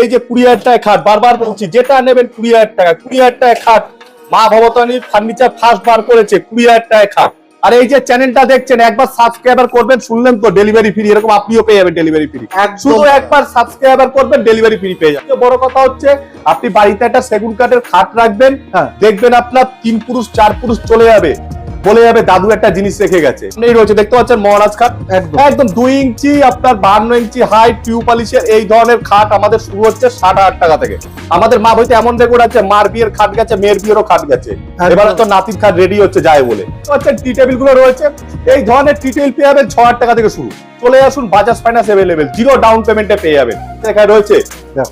এই যে 20,000 টাকা খাট, বারবার বলছি যেটা নেবেন 20,000 টাকা, 20,000 টাকা খাট। মা ভবতানী ফার্নিচার ফার্স্ট বার করেছে 20,000 টাকা খাট। আর এই যে চ্যানেলটা দেখছেন একবার সাবস্ক্রাইবার করবেন, শুনলেন তো ডেলিভারি ফ্রি, এরকম আপনিও পেয়ে যাবেন ডেলিভারি ফ্রি। শুধু একবার সাবস্ক্রাইবার করবেন ডেলিভারি ফ্রি পেয়ে যাবেন। বড় কথা হচ্ছে আপনি বাড়িতে একটা সেগুন কাঠের খাট রাখবেন, দেখবেন আপনার 3 পুরুষ 4 পুরুষ চলে যাবে, বলে যাবে দাদু একটা জিনিস রেখে গেছে। এই রয়েছে দেখতে পাচ্ছেন মহারাজ খাট, একদম 2 ইঞ্চি আপনার 52 ইঞ্চি হাইট টিউ পলিশের এই ধরনের খাট আমাদের শুরু হচ্ছে 60,000 টাকা থেকে। আমাদের মা বইতে এমন রেকর্ড আছে, মার বিয়ের খাট গেছে, মেয়ের বিয়েরও খাট গেছে, এবারে তো নাতির খাট রেডি হচ্ছে যায় বলে। টি টেবিল গুলো রয়েছে, এই ধরনের টি টেবিল পেয়ে যাবেন 6,000 টাকা থেকে শুরু। চলে আসুন, বাজাজ ফাইন্যান্স অ্যাভেলেবেল, 0 ডাউন পেমেন্টে পেয়ে যাবেন। এখানে রয়েছে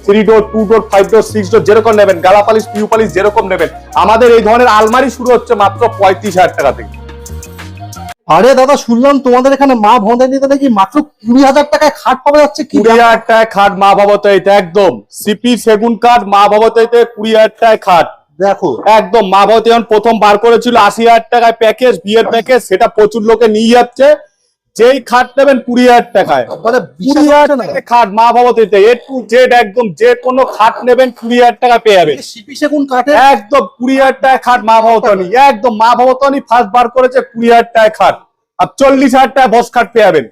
3 ডোর 2 ডোর 5 ডোর 6 ডোর যেরকম নেবেন, গালা পালিশ পিউ পালিশ যেরকম নেবেন। আমাদের এই ধরনের আলমারি শুরু হচ্ছে মাত্র 35,000 টাকা থেকে। আরে দাদা, শুনলাম তোমাদের এখানে মা ভবতানীতে নাকি মাত্র 20,000 টাকায় খাট পাওয়া যাচ্ছে। 20,000 টাকায় খাট মা ভবতানীতে, একদম সিপি সেগুন কাঠ মা ভবতানীতে 20,000 টাকায় খাট। দেখো একদম মা ভবতানী প্রথম বার করেছিল 80,000 টাকায় প্যাকেজ, বিয়ের প্যাকেজ, সেটা প্রচুর লোকে নিয়ে যাচ্ছে। যেই খাট নেবেন 20,000 টাকায়, 20,000 টাকায় খাট মা ভবতানীতে এ টু জেড, একদম যে কোনো খাট নেবেন 20,000 টাকা পেয়ে যাবেন। সিপি সেগুন কাঠে একদম 20,000 টাকায় খাট মা ভবতানী, একদম মা ভবতানী ফার্স্ট বার করেছে 20,000 টাকায় খাট। আর 40,000 টাকা বস খাট পেয়ে যাবেন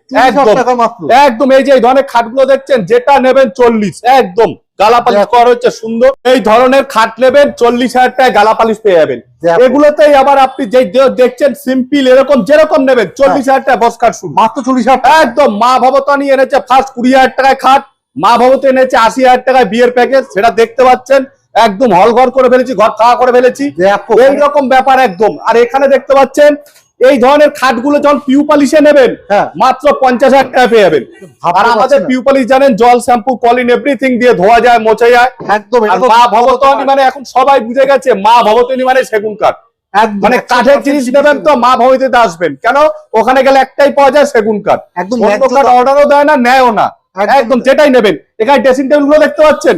একদম। এই যে এই ধরনের খাটগুলো দেখছেন, যেটা নেবেন 40, একদম গালাপালিশ করা হচ্ছে সুন্দর। এই ধরনের খাট নেবেন 40,000 টাকা গালাপালিশ পেয়ে যাবেন। এগুলোতেই আবার আপনি যে দেখছেন সিম্পল এরকম যেরকম নেবেন 40,000 টাকা বস খাট শুরু, মাত্র 40,000। একদম মা ভবতানী এনেছে ফার্স্ট 20,000 টাকায় খাট, মা ভবতানী এনেছে 80,000 টাকায় বিয়ের প্যাকেজ, সেটা দেখতে পাচ্ছেন একদম হল ঘর করে ফেলেছি, ঘর খাওয়া করে ফেলেছি, এইরকম ব্যাপার একদম। আর এখানে দেখতে পাচ্ছেন এই ধরনের খাটগুলো যখন পিউ পালিশে নেবেন মাত্র 50,000 টাকা পেয়ে যাবেন। আর আমাদের পিউ পালিশ জানেন জল শ্যাম্পু কলিন এভরিথিং দিয়ে ধোয়া যায়, মোছা যায় একদম। মা ভবতানী মানে এখন সবাই বুঝে গেছে, মা ভবতানী মানে সেগুন কাঠ। মানে কাঠের জিনিস নেবেন তো মা ভবতানীতে আসবেন, কেন ওখানে গেলে একটাই পাওয়া যায় সেগুন কাঠ, একদম অর্ডারও দেয় না, নেয়ও না, একদম যেটাই নেবেন। এখানে ড্রেসিং টেবিল গুলো দেখতে পাচ্ছেন,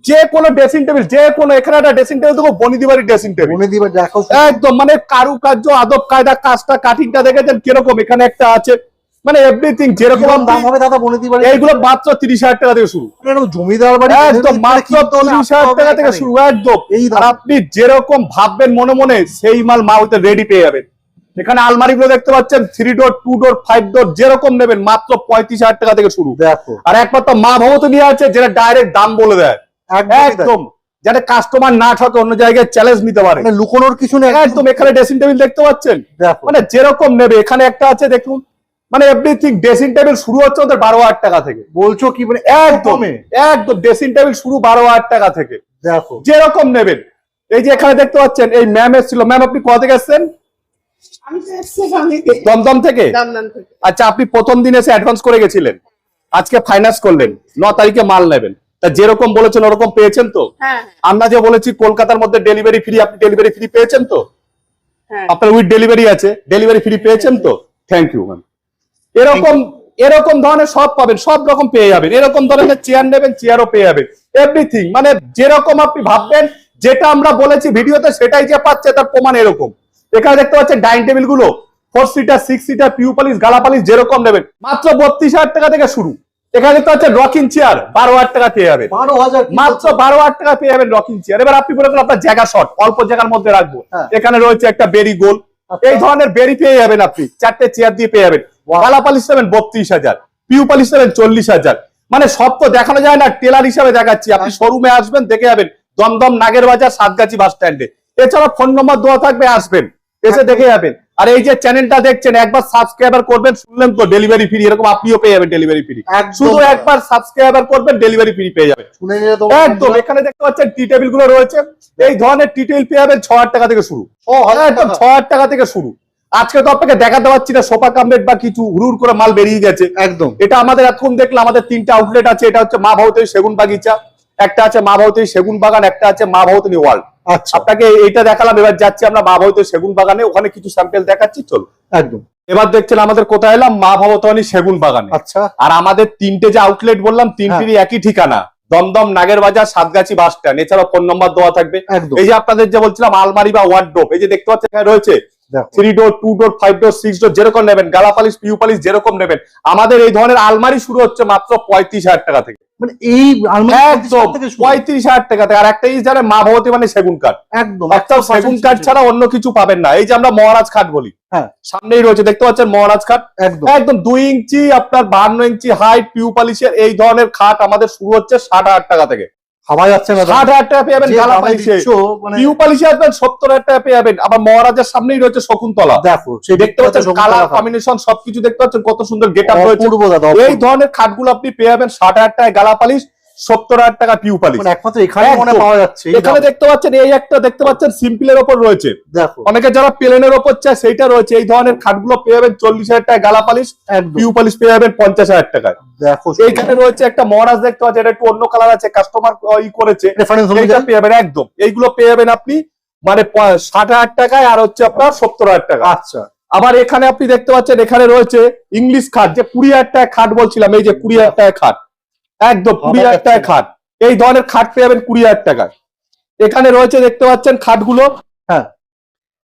যে কোনো ড্রেসিং টেবিল, যে কোনো, এখানে একটা ড্রেসিং টেবিল দেখো বনিদিবাড়ি ড্রেসিং টেবিল, একদম মানে কারুকার্য আদব কায়দা কাজটা কাটিংটা দেখেছেন কিরকম, এখানে একটা আছে, মানে এভরিথিং যেরকম দাম হবে দাদা বনিদিবাড়ি। এইগুলো মাত্র 30,000 টাকা থেকে শুরু, জমিদার বাড়ি একদম মাত্র 30,000 টাকা থেকে শুরু একদম। আর আপনি যেরকম ভাববেন মনে মনে সেই মাল মা হইতে রেডি পেয়ে যাবেন। এখানে আলমারি গুলো দেখতে পাচ্ছেন 3 ডোর 2 ডোর 5 ডোর যেরকম নেবেন মাত্র 35,000 টাকা থেকে শুরু। আর একমাত্র মা ভবতানী আছে যেটা ডাইরেক্ট দাম বলে দেয়, একদম যাতে কাস্টমার না ঠকে, অন্য জায়গায় চ্যালেঞ্জ নিতে পারে, লুকোনোর কিছু নেই একদম। এখানে ড্রেসিং টেবিল দেখতে পাচ্ছেন, মানে যেরকম নেবে। এখানে একটা আছে দেখুন, মানে এভরিথিং ড্রেসিং টেবিল শুরু হচ্ছে ওদের 12,000 টাকা থেকে। বলছো কি, মানে একদম একদম ড্রেসিং টেবিল শুরু 12,000 টাকা থেকে, দেখো যেরকম নেবেন। এই যে এখানে দেখতে পাচ্ছেন এই ম্যাম এসেছিল। ম্যাম আপনি কোথা থেকে এসেছেন? দমদম থেকে। আচ্ছা, আপনি প্রথম দিন এসে অ্যাডভান্স করে গেছিলেন, আজকে ফাইন্যান্স করলেন, 9 তারিখে মাল নেবেন, তা যেরকম বলেছেন ওরকম পেয়েছেন তো? আমরা যে বলেছি কলকাতার মধ্যে ডেলিভারি ফ্রি, আপনি ডেলিভারি ফ্রি পেয়েছেন তো? আপনার উইথ ডেলিভারি আছে, ডেলিভারি ফ্রি পেয়েছেন তো? Thank you ma'am. এরকম এরকম ধরনের সব পাবেন, সব রকম পেয়ে যাবেন। এরকম ধরনের চেয়ার নেবেন, চেয়ারও পেয়ে যাবেন, এভরিথিং মানে যেরকম আপনি ভাববেন, যেটা আমরা বলেছি ভিডিওতে সেটাই যে পাচ্ছে তার প্রমাণ এরকম। এখানে দেখতে পাচ্ছেন ডাইনিং টেবিল গুলো 4 সিটার 6 সিটার পিউ পালিশ গালা পালিশ যেরকম নেবেন মাত্র 32,000 টাকা থেকে শুরু। এখানে দেখতে পাচ্ছেন রকিং চেয়ার 12,000 টাকা পেয়ে যাবেন, মাত্র 12,000 টাকা পেয়ে যাবেন রকিং চেয়ার। এবার আপনি বলে আপনার জায়গা শর্ট, অল্প জায়গার মধ্যে রাখবো, এখানে রয়েছে একটা বেরি গোল, এই ধরনের বেরি পেয়ে যাবেন আপনি, 4টে চেয়ার দিয়ে পেয়ে যাবেন। গালা পালিশ নেবেন 32,000, পিউ পালিশ নেবেন 40,000। মানে সব তো দেখানো যায় না, টেলার হিসাবে দেখাচ্ছি। আপনি শোরুমে আসবেন, দেখে যাবেন, দমদম নাগের বাজার সাতগাছি বাস স্ট্যান্ডে। এছাড়া ফোন নম্বর দেওয়া থাকবে, আসবেন, এসে দেখে যাবেন। আর এই যে চ্যানেলটা দেখছেন একবার সাবস্ক্রাইবার করবেন, শুনলেন তো ডেলিভারি ফ্রি, এরকম আপনিও পেয়ে যাবেন ডেলিভারি ফ্রি। শুধু একবার সাবস্ক্রাইবার করবেন ডেলিভারি ফ্রি পেয়ে যাবেন একদম। এখানে দেখতে পাচ্ছেন টি টেবিল গুলো রয়েছে, এই ধরনের টি টেবিল পেয়ে যাবেন 6,000 টাকা থেকে শুরু, একদম 6,000 টাকা থেকে শুরু। আজকে তো আপনাকে দেখাতে পাচ্ছি না সোফা কামবেড বা কিছু, হুড় করে মাল বেরিয়ে গেছে একদম। এটা আমাদের এখন দেখলে আমাদের 3টা আউটলেট আছে। এটা হচ্ছে মা ভবতানী সেগুন বাগিচা, একটা আছে মা ভবতানী সেগুন বাগান, একটা আছে মা ভবতানী ওয়ার্ল্ড। আচ্ছা, আপনাকে এইটা দেখালাম, এবার যাচ্ছি আমরা মা ভবতানী সেগুন বাগানে, ওখানে কিছু স্যাম্পল দেখাচ্ছি, চলো একদম। এবার দেখছেন আমাদের কোথায় এলাম, মা ভবতানী সেগুন বাগানে। আচ্ছা, আর আমাদের 3টে যে আউটলেট বললাম 3টিরই একই ঠিকানা, দমদম নাগের বাজার সাতগাছি বাস স্ট্যান্ড। এছাড়া ফোন নম্বর দেওয়া থাকবে। এই যে আপনাদের যে বলছিলাম আলমারি বা ওয়ার্ডরোব, এই যে দেখতে পাচ্ছেন এখানে রয়েছে দেখো 3 ডোর 2 ডোর 5 ডোর 6 ডোর যেরকম নেবেন, গালা পালিশ পিউ পালিশ যেরকম নেবেন, আমাদের এই ধরনের আলমারি শুরু হচ্ছে মাত্র 35,000 টাকা থেকে। মানে এই আলমারি একদম 35,000 টাকা থেকে। আর একটা জিনিস জানেন, মা ভগবতী মানে সেগুন কাঠ, একদম একটা সেগুন কাঠ ছাড়া অন্য কিছু পাবেন না। এই যে আমরা মহারাজ খাট বলি, হ্যাঁ সামনেই রয়েছে দেখতে পাচ্ছেন মহারাজ খাট, একদম একদম 2 ইঞ্চি আপনার 52 ইঞ্চি হাইট পিউ পালিশের এই ধরনের খাট আমাদের শুরু হচ্ছে 60,000 টাকা থেকে। ভাবা যাচ্ছে না 60,000 টাকা পেয়ে যাবেন যে গালা দামে পালিশে, দিচ্ছ, মানে পিউ পালিশে আসবেন 70,000 টাকা পেয়ে যাবেন। আবার মহারাজের সামনেই রয়েছে শকুন্তলা, দেখো সেই দেখতে পাচ্ছেন কালার কম্বিনেশন সবকিছু দেখতে পাচ্ছেন কত সুন্দর গেটআপ রয়েছে। অপূর্ব দাদা, এই ধরনের খাটগুলো আপনি পেয়ে যাবেন 60,000 টাকায় গালা পালিশ, 70,000 টাকা পিউ পালিশ। মানে একমাত্র এখানে মনে একদম। পাওয়া যাচ্ছে। এই এখানে দেখতে পাচ্ছেন এই একটা দেখতে পাচ্ছেন সিম্পলের ওপর রয়েছে, দেখো অনেকে যারা প্লেনের ওপর চায় সেইটা রয়েছে। এই ধরনের খাটগুলো পেয়ে যাবেন 40,000 টাকায় গালা পালিশ, একদম পিউ পালিশ পেয়ে যাবেন 50,000 টাকায়। দেখো এইখানে রয়েছে একটা মহারাজ দেখতে পাচ্ছেন, এটা একটু অন্য কালার আছে, কাস্টমার ই করেছে, রেফারেন্স এইটা অনুযায়ী পেয়ে যাবেন একদম। এইগুলো পেয়ে যাবেন আপনি মানে 60,000 টাকায়, আর হচ্ছে আপনার 70,000 টাকা। আচ্ছা আবার এখানে আপনি দেখতে পাচ্ছেন এখানে রয়েছে ইংলিশ খাট, যে 20,000 টাকায় খাট বলছিলাম, এই যে 20,000 টাকায় খাট, একদম 20,000 টাকায় খাট। এই ধরনের খাট পেয়ে যাবেন 20,000 টাকায়। এখানে রয়েছে দেখতে পাচ্ছেন খাটগুলো, হ্যাঁ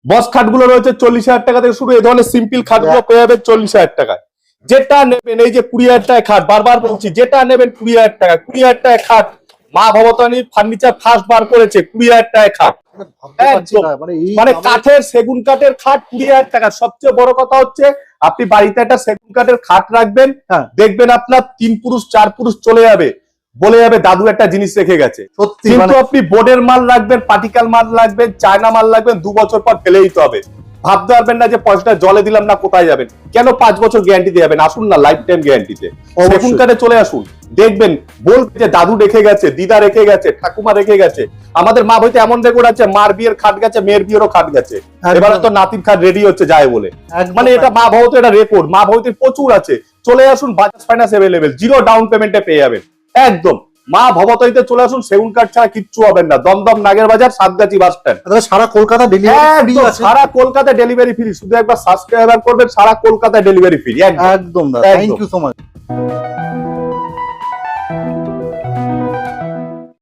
বস খাটগুলো রয়েছে 40,000 টাকা থেকে শুরু। এই ধরনের সিম্পল খাটগুলো পেয়ে যাবেন 40,000 টাকায়। যেটা নেবেন এই যে 20,000 টাকায় খাট, বারবার বলছি যেটা নেবেন 20,000 টাকা, 20,000 টাকায় খাট। মা ভবতানী ফার্নিচার ফার্স্ট বার করেছে 20,000 টাকায় খাট, ভাবতে পারছি না, মানে এই মানে দামে- কাঠের সেগুন কাঠের খাট 20,000 টাকা। সবচেয়ে বড় কথা হচ্ছে আপনি বাড়িতে একটা সেগুন কাঠের খাট রাখবেন, হ্যাঁ দেখবেন আপনার 3 পুরুষ 4 পুরুষ চলে যাবে, বলে যাবে দাদু একটা জিনিস রেখে গেছে। সত্যি কিন্তু মানে আপনি বোর্ডের মাল রাখবেন, পার্টিকাল মাল রাখবেন, চায়না মাল রাখবেন, 2 বছর পর ফেলে দিতে হবে। ভাবতে পারবেন না যে পয়সাটা জলে দিলাম না কোথায় যাবেন। কেন 5 বছর গ্যারান্টি দিয়ে যাবেন? আসুন না লাইফ টাইম গ্যারান্টিতে অবশ্যই। সেগুন কাঠে চলে আসুন, দেখবেন বলবে যে দাদু রেখে গেছে, দিদা রেখে গেছে, ঠাকুমা রেখে গেছে। আমাদের মা বইতে এমন রেকর্ড আছে, মার বিয়ের খাট গেছে, মেয়ের বিয়েরও খাট গেছে, একদম। এবারে তো নাতির খাট রেডি হচ্ছে যায় বলে। একদম মানে এটা মা ভবতে এটা রেকর্ড, মা ভবতে প্রচুর আছে। চলে আসুন, বাজাজ ফাইন্যান্স अवेलेबल, 0 ডাউন পেমেন্টে পেয়ে যাবেন একদম। মা ভবতাইতে চলে আসুন, সেগুন কাঠ ছাড়া কিচ্ছু হবেন না। দমদম নাগের বাজার, সাতগাছি বাস স্ট্যান্ড। দাদা সারা কলকাতা ডেলিভারি একদম সারা কলকাতা ডেলিভারি ফ্রি, শুধু একবার সাবস্ক্রাইব করবেন, সারা কলকাতা ডেলিভারি ফ্রি একদম। একদম দাদা, থ্যাংক ইউ সো মাচ।